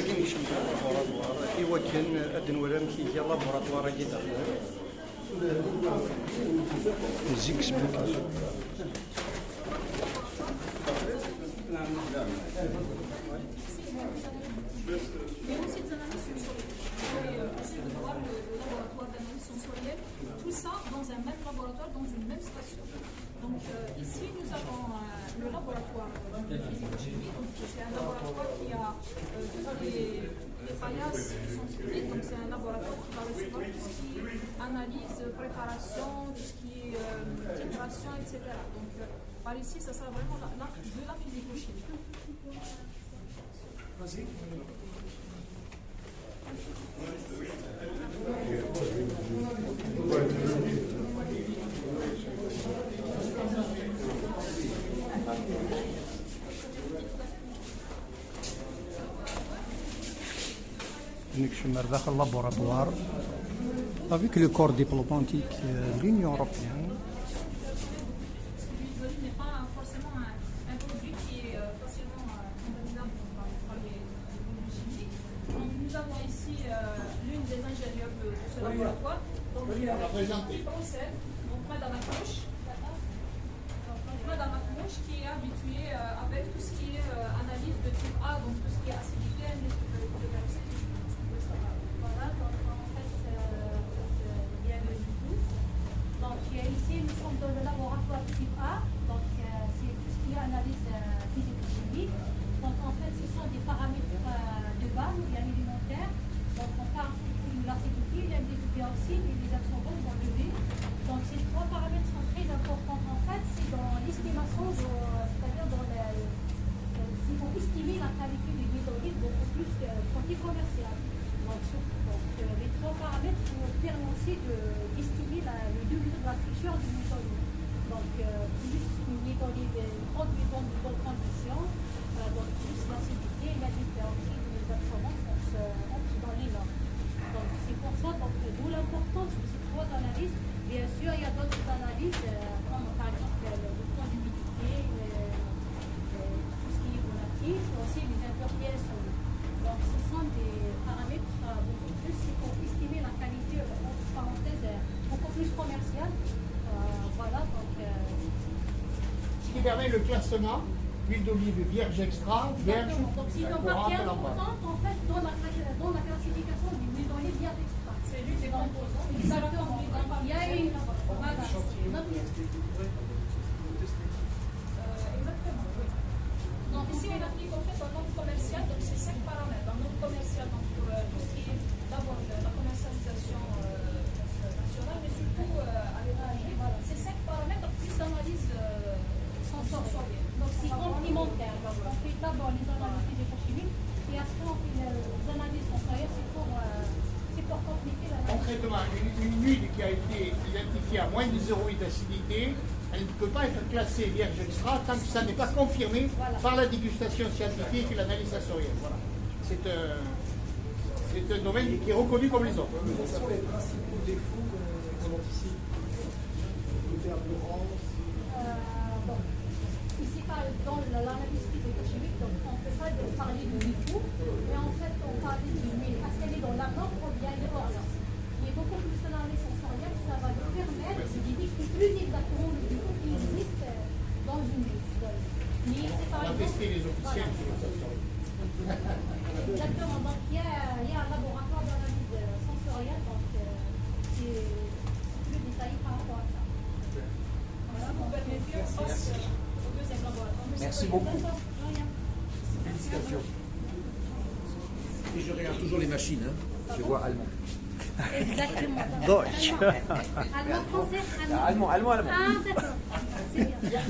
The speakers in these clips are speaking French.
غادي نمشي للابوراتوار ايوا كان ادنولا كيجي لابوراتوار اللي داخل زيكسبليكاسيون. Mais aussi des analyses sensorielles. Essayer de voir le laboratoire d'analyse sensorielle, tout ça dans un même laboratoire, dans une même station. Donc ici, nous avons le laboratoire de physico-chimie. C'est un laboratoire qui a toutes les paillasses qui sont publiques. Donc c'est un laboratoire qui va recevoir tout ce qui est analyse, préparation, tout ce qui est température, etc. Donc par ici, ça sera vraiment de la physico-chimie. Vas-y. نكشف داخل اللابوراتوار avec le corps diplomatique de l'Union européenne. Nous avons ici l'une des ingénieurs de ce laboratoire, donc qui procède, donc Madame Akouche. Madame Akouche qui est habituée avec tout ce qui est analyse de type A, donc tout ce qui est acidité, voilà, donc en fait, bienvenue tous. Donc ici, nous sommes dans le laboratoire type A, donc c'est tout ce qui est analyse physico-chimique. Donc en fait, ce sont des paramètres de base, bien élémentaires. Donc on parle de l'acidité, l'indésitoxine et les absorbants dans le V. Donc ces trois paramètres sont très importants en fait, c'est dans l'estimation, c'est-à-dire dans si on estime la qualité du méthodite beaucoup plus côté commercial. Donc les trois paramètres permettent aussi d'estimer le degré de la friction du méthodite. Donc plus une méthodite produit dans de bonnes conditions, donc plus l'acidité, l'indésitoxine et les absorbants entrent dans les normes. Donc c'est pour ça, d'où l'importance de ces trois analyses. Bien sûr, il y a d'autres analyses, comme par exemple le taux d'humidité, tout ce qui est volatile, aussi les impuretés solides. Donc ce sont des paramètres beaucoup plus, c'est pour estimer la qualité, entre parenthèses, beaucoup plus commerciale. Voilà, donc... Ce qui permet le classement, huile d'olive vierge extra, vierge, donc c'est une partie importante en fait dans la classification du huile d'olive vierge extra. c'est l'une des composants. Exactement. Il y a une... Voilà. Exactement, oui. Donc ici, on applique en fait un nombre commercial, donc c'est 5 paramètres. Un nombre commercial donc, pour tout ce qui est d'abord la commercialisation nationale, mais surtout à l'étranger. Voilà. C'est 5 paramètres plus d'analyse sensorielle. Donc c'est complémentaire. Donc, on fait d'abord les analyses physico-chimiques et après on fait les analyses sensorielles, c'est pour compléter l'analyse. Concrètement, une huile qui a été identifiée à moins de 0,8 d'acidité, elle ne peut pas être classée vierge extra tant que ça n'est pas confirmé par la dégustation scientifique et l'analyse sensorielle. Voilà. C'est un domaine qui est reconnu comme les autres. Ça fait les principaux défauts qu'on anticipe. Le terme Laurence. Bon, ici dans l'analyse physico-chimique, donc on ne peut pas parler de défaut, mais en fait on parle de l'huile parce qu'elle est dans la norme ou bien elle est hors norme. Il y a beaucoup plus d'analyse sensorielle, ça va nous permettre d'identifier plus exactement le défaut qui existe dans une huile. Mais c'est par On a exemple... testé les officiels. Exactement, donc il y a un laboratoire d'analyse sensorielle, donc c'est plus détaillé par rapport à ça. Voilà, vous permettez, on passe au deuxième laboratoire. Merci beaucoup. Félicitations. Et je regarde toujours les machines, hein. Je vois allemand. Exactement. Deutsch. Allemand, français, Allemand. Ah, d'accord. C'est bien.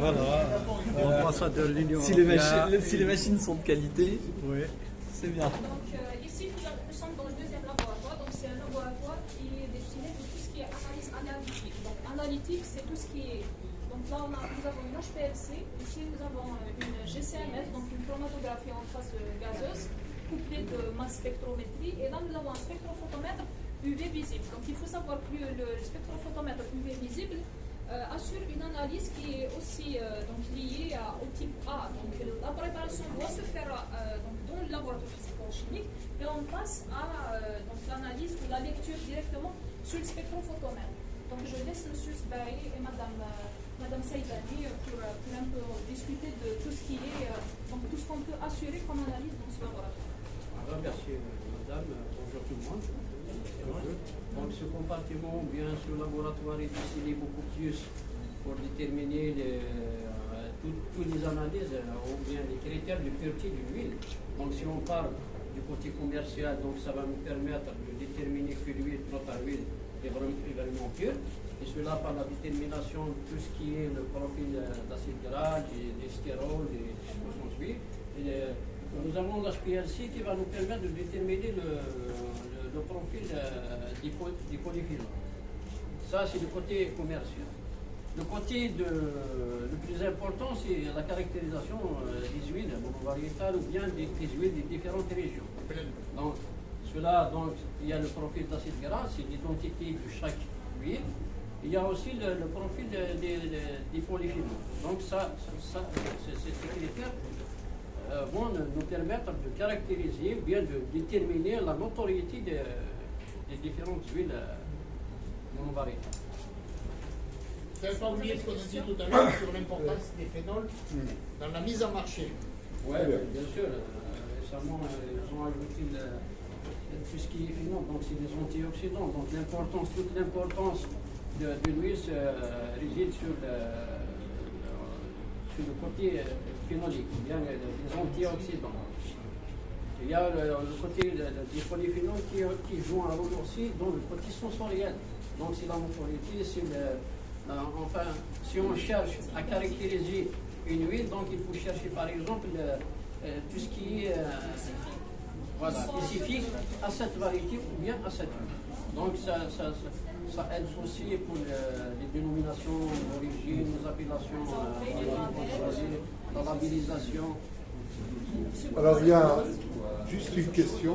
Voilà, ambassadeur de l'Union européenne. Si les machines sont de qualité, Oui. c'est bien. Donc ici, nous sommes dans le deuxième laboratoire. Donc c'est un laboratoire qui est destiné pour tout ce qui est analyse analytique. Donc analytique, c'est tout ce qui est... Donc là, nous avons une HPLC. Ici, nous avons une GCMS, donc une chromatographie en phase gazeuse, couplée de masse spectrométrie. Et là, nous avons un spectrophotomètre UV visible. Donc il faut savoir que le spectrophotomètre UV visible assure une analyse qui est aussi donc liée au type A. Donc la préparation dégustation doit se faire donc, dans le laboratoire physico-chimique et on passe à donc, l'analyse ou la lecture directement sur le spectrophotomètre. Donc je laisse M. Sbaï et Madame Saïdani pour un peu discuter de tout ce qui est, donc tout ce qu'on peut assurer comme analyse dans ce laboratoire. Alors, merci Madame, bonjour tout le monde. Donc ce compartiment, bien sûr, le laboratoire est destiné beaucoup plus pour déterminer toutes les analyses ou bien les critères de pureté de l'huile. Donc si on parle du côté commercial, donc ça va nous permettre de déterminer que l'huile, notre huile, est vraiment pure. Et cela par la détermination de tout ce qui est le profil d'acide gras, des stérols, des substances huiles. Nous avons l'HPLC qui va nous permettre de déterminer le profil des polyphénols. Ça, c'est le côté commercial. Le côté le plus important, c'est la caractérisation des huiles monovariétales ou bien des huiles des différentes régions. Donc, donc, il y a le profil d'acide gras, c'est l'identité de chaque huile. Il y a aussi le profil des polyphénols. Donc, ces critères vont nous permettre de caractériser, bien de déterminer la notoriété des différentes huiles monovariétales. Vous n'avez pas oublié ce qu'on a dit tout à l'heure sur l'importance des phénols dans la mise en marché. Oui, bien sûr. Récemment, ils ont ajouté tout ce qui est phénol, donc c'est des antioxydants. Donc toute l'importance de l'huile réside sur le côté phénolique, bien les antioxydants. Il y a le côté des polyphénols qui jouent un rôle aussi dans le côté sensoriel. Donc c'est la notoriété, enfin, si on cherche à caractériser une huile, donc il faut chercher par exemple tout ce qui est spécifique à cette variété ou bien à cette huile. Donc ça aide aussi pour les dénominations d'origine, les appellations, la labellisation. Alors il y a juste une question.